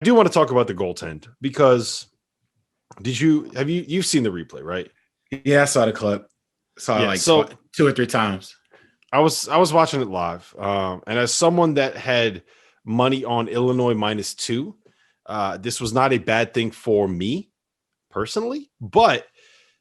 do want to talk about the goaltend because you've seen the replay, right? Yeah, I saw the clip. Saw it Yeah. like So two or three times. I was watching it live, and as someone that had money on Illinois -2, this was not a bad thing for me personally, but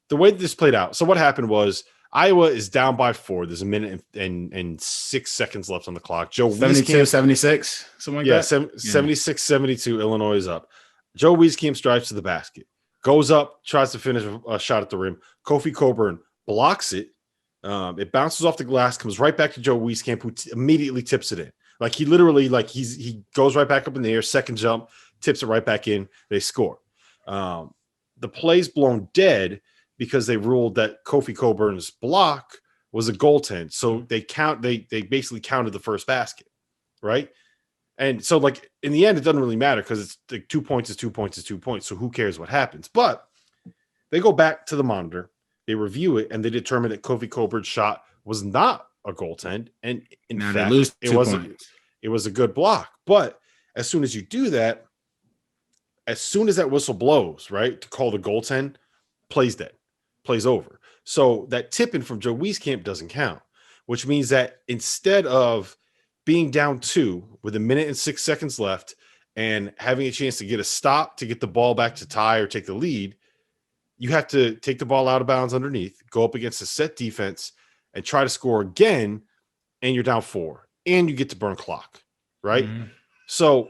the way that this played out. So what happened was Iowa is down by 4. There's a minute and 6 seconds left on the clock. Joe 72, Wieskamp, 76, something like yeah, that. 76-72. Illinois is up. Joe Wieskamp drives to the basket, goes up, tries to finish a shot at the rim. Kofi Coburn blocks it. It bounces off the glass, comes right back to Joe Wieskamp, who immediately tips it in. Like he literally, like he goes right back up in the air, second jump, tips it right back in. They score. The play's blown dead because they ruled that Kofi Coburn's block was a goaltend. So they basically counted the first basket, right? And so, like, in the end, it doesn't really matter because it's like 2 points is 2 points is 2 points. So who cares what happens? But they go back to the monitor, they review it, and they determine that Kofi Coburn's shot was not a goaltend. And in Now they fact, lose it 2 was points. it was a good block. But as soon as you do that, as soon as that whistle blows, right, to call the goaltend, plays dead, plays over. So that tipping from Joe Wieskamp doesn't count, which means that instead of being down 2 with a minute and 6 seconds left and having a chance to get a stop to get the ball back to tie or take the lead, you have to take the ball out of bounds underneath, go up against a set defense and try to score again, and you're down 4 and you get to burn clock, right? Mm-hmm. So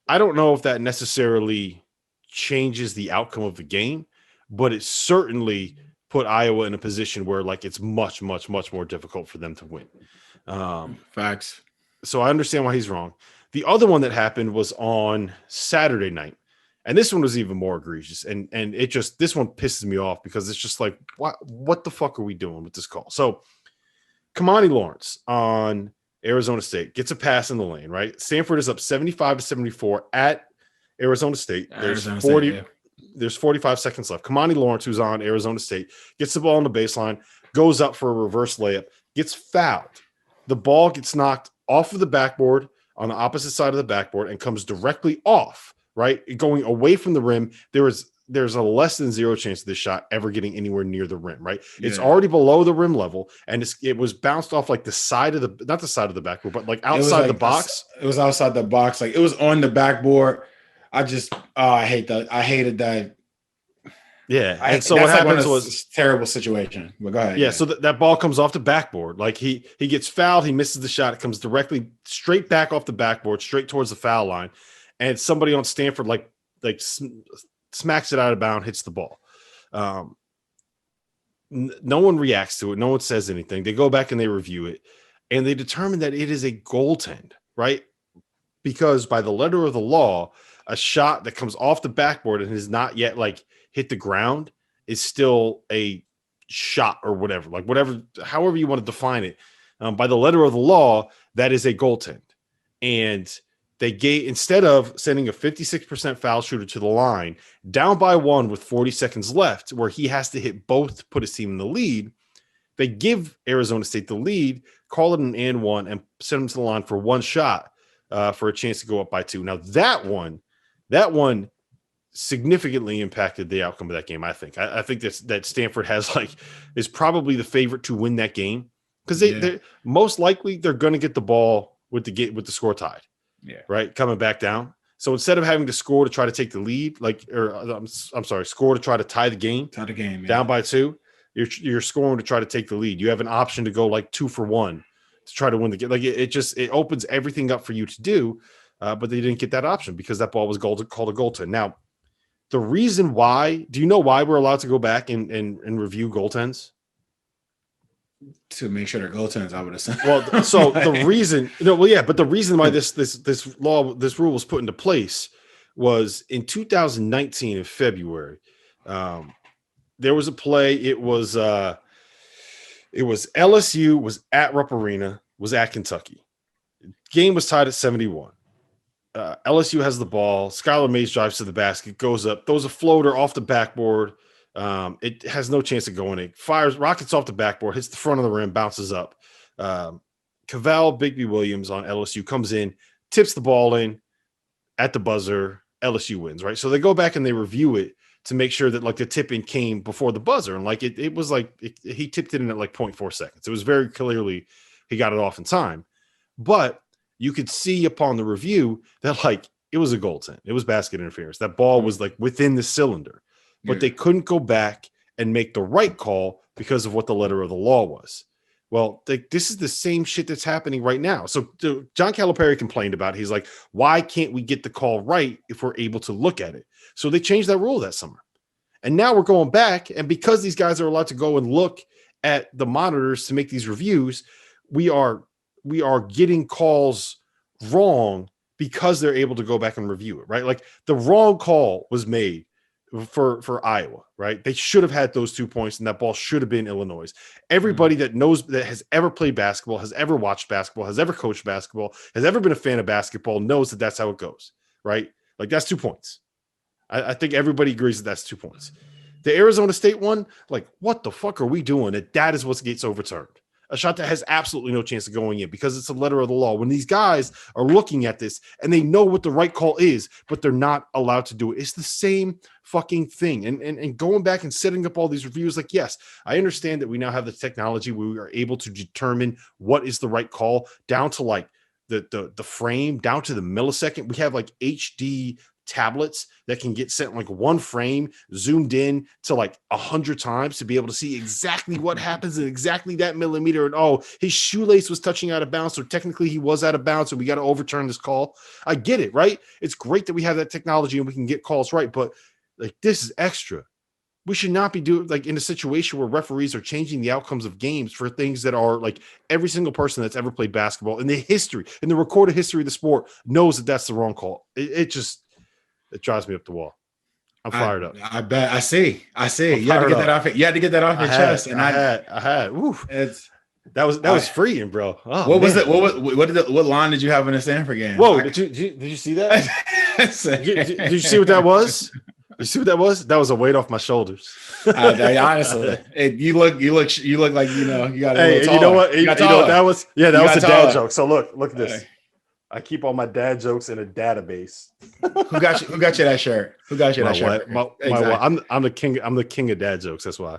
I don't know if that necessarily changes the outcome of the game, but it certainly put Iowa in a position where like it's much, much, much more difficult for them to win. Facts. So I understand why he's wrong. The other one that happened was on Saturday night. And this one was even more egregious. And it just, this one pisses me off because it's just like, what the fuck are we doing with this call? So Kamani Lawrence on Arizona State gets a pass in the lane, right? Stanford is up 75-74 at Arizona State. Arizona State, yeah. There's 45 seconds left. Kamani Lawrence, who's on Arizona State, gets the ball on the baseline, goes up for a reverse layup, gets fouled. The ball gets knocked off of the backboard on the opposite side of the backboard and comes directly off, right? Going away from the rim. There's a less than zero chance of this shot ever getting anywhere near the rim, right? Yeah. It's already below the rim level, and it was bounced off like the side of the, not the side of the backboard, but like outside the box. It was outside the box. Like it was on the backboard. I hated that. Yeah. And so what happens was terrible situation. But go ahead. Yeah. So that ball comes off the backboard. Like he gets fouled. He misses the shot. It comes directly straight back off the backboard, straight towards the foul line. And somebody on Stanford, like smacks it out of bounds, hits the ball. No one reacts to it. No one says anything. They go back and they review it, and they determine that it is a goaltend, right? Because by the letter of the law, a shot that comes off the backboard and has not yet like hit the ground is still a shot or whatever, like whatever, however you want to define it. By the letter of the law, that is a goaltend. And they gave, instead of sending a 56% foul shooter to the line, down by 1 with 40 seconds left, where he has to hit both to put his team in the lead, they give Arizona State the lead, call it an and 1, and send them to the line for one shot for a chance to go up by 2. Now that one significantly impacted the outcome of that game. I think. I think that Stanford is probably the favorite to win that game because they're most likely they're going to get the ball with the score tied. Yeah. Right. Coming back down. So instead of having to score to try to take the lead, score to try to tie the game, down by 2, you're scoring to try to take the lead. You have an option to go like 2 for 1 to try to win the game. Like it opens everything up for you to do. But they didn't get that option because that ball was called a goaltend. Now, the reason why, do you know why we're allowed to go back and review goaltends? To make sure they're goaltends, I would assume. Well, so the reason, but the reason why this rule was put into place was in 2019 in February. There was a play. It was LSU was at Rupp Arena, was at Kentucky. Game was tied at 71. LSU has the ball. Skylar Mays drives to the basket, goes up, throws a floater off the backboard. It has no chance of going in. Rockets off the backboard, hits the front of the rim, bounces up. Cavell Bigby Williams on LSU comes in, tips the ball in at the buzzer. LSU wins, right? So they go back and they review it to make sure that like the tip in came before the buzzer. And like it was like he tipped it in at like 0.4 seconds. It was very clearly he got it off in time. But you could see upon the review that like it was a goaltend. It was basket interference. That ball was like within the cylinder, but they couldn't go back and make the right call because of what the letter of the law was. Well, this is the same shit that's happening right now. So John Calipari complained about it. He's like, why can't we get the call right if we're able to look at it? So they changed that rule that summer. And now we're going back. And because these guys are allowed to go and look at the monitors to make these reviews, we are getting calls wrong because they're able to go back and review it, right? Like the wrong call was made for Iowa, right? They should have had those 2 points, and that ball should have been Illinois. Everybody that knows, that has ever played basketball, has ever watched basketball, has ever coached basketball, has ever been a fan of basketball, knows that that's how it goes, right? Like that's 2 points. I think everybody agrees that that's 2 points. The Arizona State one, like what the fuck are we doing? That is what gets overturned. A shot that has absolutely no chance of going in because it's a letter of the law. When these guys are looking at this and they know what the right call is, but they're not allowed to do it. It's the same fucking thing. And going back and setting up all these reviews, like, yes, I understand that we now have the technology where we are able to determine what is the right call down to like the frame, down to the millisecond. We have like HD tablets that can get sent like one frame zoomed in to like 100 times to be able to see exactly what happens in exactly that millimeter. And oh, his shoelace was touching out of bounds, so technically he was out of bounds, so we got to overturn this call. I get it, right? It's great that we have that technology and we can get calls right, but like this is extra. We should not be doing like in a situation where referees are changing the outcomes of games for things that are like every single person that's ever played basketball in the history, in the recorded history of the sport knows that that's the wrong call. It drives me up the wall. I'm fired up. I bet. I see. You had to get that off. You had to get that off your chest. And I had. Woo. That was freeing, bro. Oh, what was it? What line did you have in the Stanford game? Whoa! Did you see that? did you see what that was? You see what that was? That was a weight off my shoulders. Honestly, you look like you got. Hey, you know what? You know what that was? Yeah, that was a dad joke. So look at this. I keep all my dad jokes in a database. Who got you that shirt? Who got you that shirt? I'm the king. I'm the king of dad jokes. That's why.